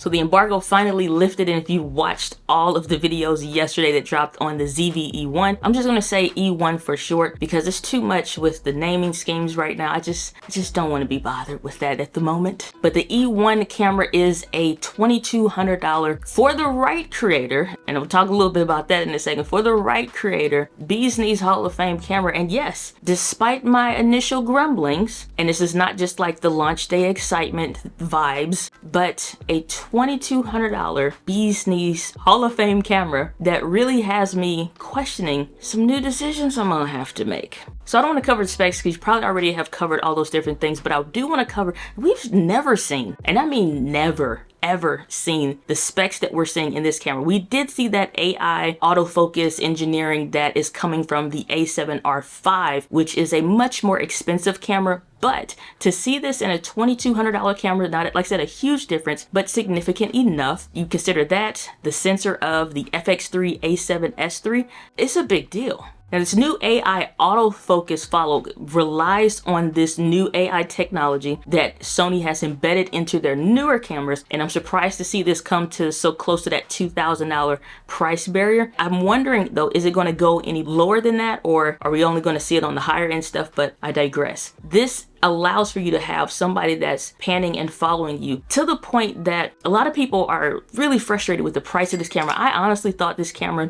So the embargo finally lifted, and if you watched all of the videos yesterday that dropped on the ZV-E1, I'm just gonna say E1 for short because it's too much with the naming schemes right now. I just don't want to be bothered with that at the moment. But the E1 camera is a $2,200 for the right creator, and I'll talk a little bit about that in a second. For the right creator, Bee's Knees Hall of Fame camera. And yes, despite my initial grumblings, and this is not just like the launch day excitement vibes, but a $2,200 Bee's Knees Hall of Fame camera that really has me questioning some new decisions I'm gonna have to make. So I don't want to cover the specs because you probably already have covered all those different things, but I do want to cover, we've never seen, and I mean never, ever seen the specs that we're seeing in this camera. We did see that AI autofocus engineering that is coming from the A7R5, which is a much more expensive camera. But to see this in a $2,200 camera, not like I said, a huge difference, but significant enough. You consider that the sensor of the FX3 A7S III, it's a big deal. Now this new AI autofocus follow relies on this new AI technology that Sony has embedded into their newer cameras, and I'm surprised to see this come to so close to that $2,000 price barrier. I'm wondering though, is it going to go any lower than that, or are we only going to see it on the higher end stuff? But I digress. This allows for you to have somebody that's panning and following you to the point that a lot of people are really frustrated with the price of this camera. I honestly thought this camera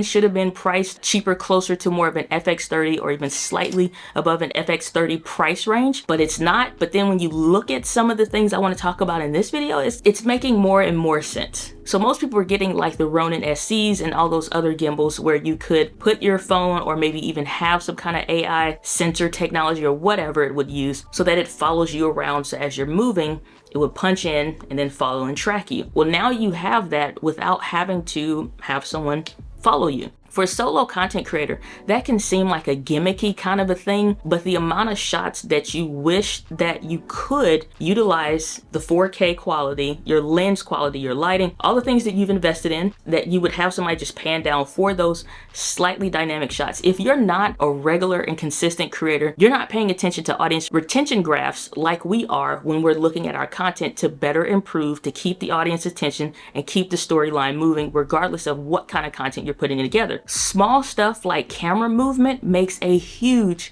should have been priced cheaper, closer to more of an FX30 or even slightly above an FX30 price range, but it's not. But then when you look at some of the things I want to talk about in this video, it's making more and more sense. So most people are getting like the Ronin SCs and all those other gimbals where you could put your phone or maybe even have some kind of AI sensor technology or whatever it would use so that it follows you around. So as you're moving, it would punch in and then follow and track you. Well, now you have that without having to have someone follow you. For a solo content creator, that can seem like a gimmicky kind of a thing, but the amount of shots that you wish that you could utilize the 4K quality, your lens quality, your lighting, all the things that you've invested in, that you would have somebody just pan down for those slightly dynamic shots. If you're not a regular and consistent creator, you're not paying attention to audience retention graphs like we are when we're looking at our content to better improve, to keep the audience attention and keep the storyline moving regardless of what kind of content you're putting together. Small stuff like camera movement makes a huge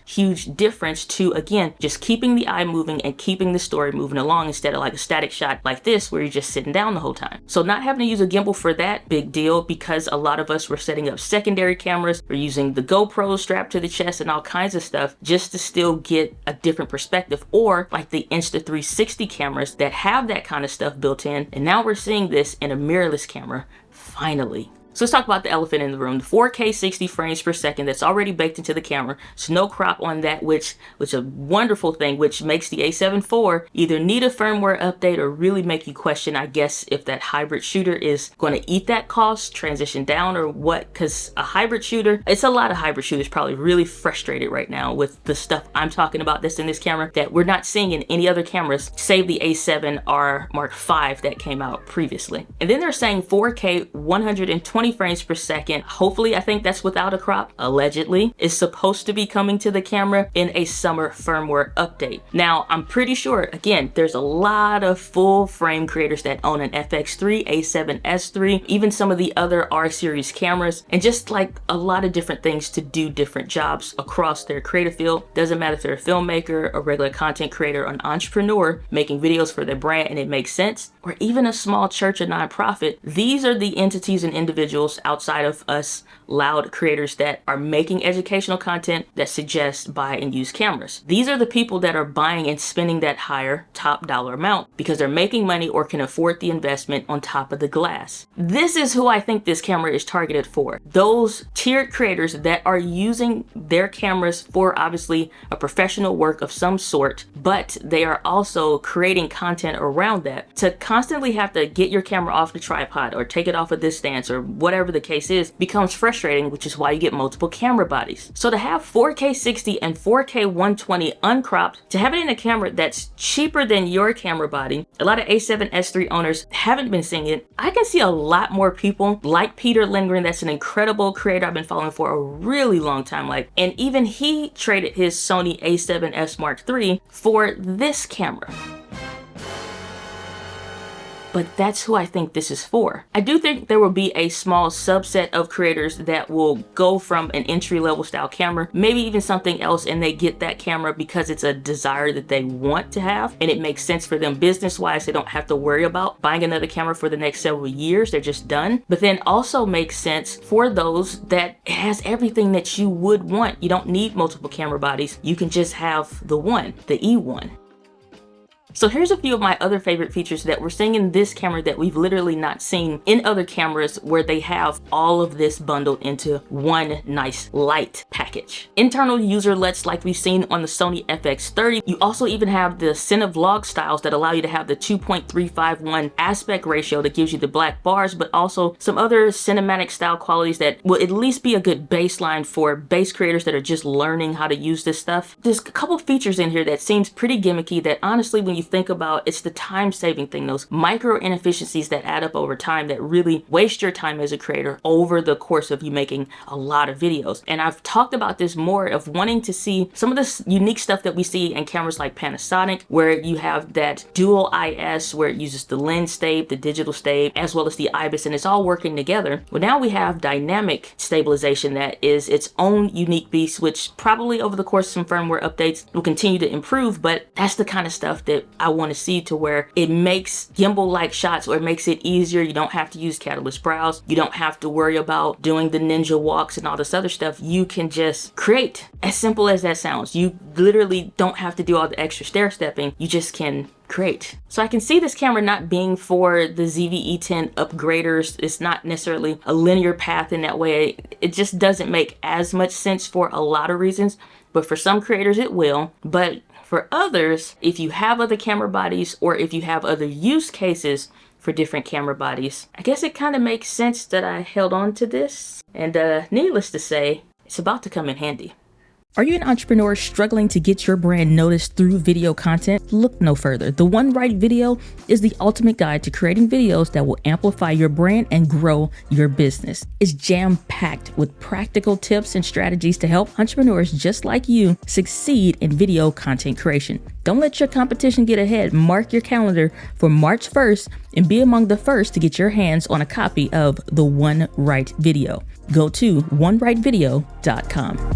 difference to, again, just keeping the eye moving and keeping the story moving along instead of like a static shot like this where you're just sitting down the whole time. So not having to use a gimbal for that, big deal, because a lot of us were setting up secondary cameras, we're using the GoPro strapped to the chest and all kinds of stuff just to still get a different perspective, or like the Insta360 cameras that have that kind of stuff built in. And now we're seeing this in a mirrorless camera, finally. So let's talk about the elephant in the room, the 4K 60 frames per second that's already baked into the camera. There's no crop on that, which a wonderful thing, which makes the A7 IV either need a firmware update or really make you question, I guess, if that hybrid shooter is going to eat that cost, transition down or what, because a hybrid shooter, it's a lot of hybrid shooters probably really frustrated right now with the stuff I'm talking about that's in this camera that we're not seeing in any other cameras, save the A7R Mark V that came out previously. And then they're saying 4K 120 frames per second. Hopefully, I think that's without a crop, allegedly, is supposed to be coming to the camera in a summer firmware update. Now, I'm pretty sure, again, there's a lot of full frame creators that own an FX3, A7S III, even some of the other R series cameras, and just like a lot of different things to do different jobs across their creative field. Doesn't matter if they're a filmmaker, a regular content creator, an entrepreneur making videos for their brand and it makes sense, or even a small church or nonprofit. These are the entities and individuals outside of us loud creators that are making educational content that suggests buy and use cameras. These are the people that are buying and spending that higher top dollar amount because they're making money or can afford the investment on top of the glass. This is who I think this camera is targeted for. Those tiered creators that are using their cameras for obviously a professional work of some sort, but they are also creating content around that. To constantly have to get your camera off the tripod or take it off of this stance or whatever the case is becomes frustrating, which is why you get multiple camera bodies. So to have 4K 60 and 4K 120 uncropped, to have it in a camera that's cheaper than your camera body, a lot of A7S III owners haven't been seeing it. I can see a lot more people like Peter Lindgren, that's an incredible creator I've been following for a really long time, and even he traded his Sony A7S Mark III for this camera. but that's who I think this is for. I do think there will be a small subset of creators that will go from an entry-level style camera, maybe even something else, and they get that camera because it's a desire that they want to have, and it makes sense for them business-wise. They don't have to worry about buying another camera for the next several years. They're just done. But then also makes sense for those that it has everything that you would want. You don't need multiple camera bodies. You can just have the one, the E1. So here's a few of my other favorite features that we're seeing in this camera that we've literally not seen in other cameras, where they have all of this bundled into one nice light package. Internal user LUTs like we've seen on the Sony FX30. You also even have the Cinevlog styles that allow you to have the 2.351 aspect ratio that gives you the black bars, but also some other cinematic style qualities that will at least be a good baseline for base creators that are just learning how to use this stuff. There's a couple features in here that seems pretty gimmicky that honestly, when you think about, it's the time saving thing, those micro inefficiencies that add up over time that really waste your time as a creator over the course of you making a lot of videos. And I've talked about this more, of wanting to see some of this unique stuff that we see in cameras like Panasonic, where you have that dual IS where it uses the lens stave, the digital stave, as well as the IBIS, and it's all working together. Well, now we have dynamic stabilization that is its own unique beast, which probably over the course of some firmware updates will continue to improve, but that's the kind of stuff that I want to see, to where it makes gimbal-like shots, or it makes it easier. You don't have to use catalyst browse. You don't have to worry about doing the ninja walks and all this other stuff. You can just create. As simple as that sounds. You literally don't have to do all the extra stair stepping. You just can create. So I can see this camera not being for the ZV-E10 upgraders. It's not necessarily a linear path in that way. It just doesn't make as much sense for a lot of reasons, but for some creators it will. But for others, if you have other camera bodies, or if you have other use cases for different camera bodies, I guess it kind of makes sense that I held on to this. And needless to say, it's about to come in handy. Are you an entrepreneur struggling to get your brand noticed through video content? Look no further. The One Right Video is the ultimate guide to creating videos that will amplify your brand and grow your business. It's jam-packed with practical tips and strategies to help entrepreneurs just like you succeed in video content creation. Don't let your competition get ahead. Mark your calendar for March 1st and be among the first to get your hands on a copy of the One Right Video. Go to onerightvideo.com.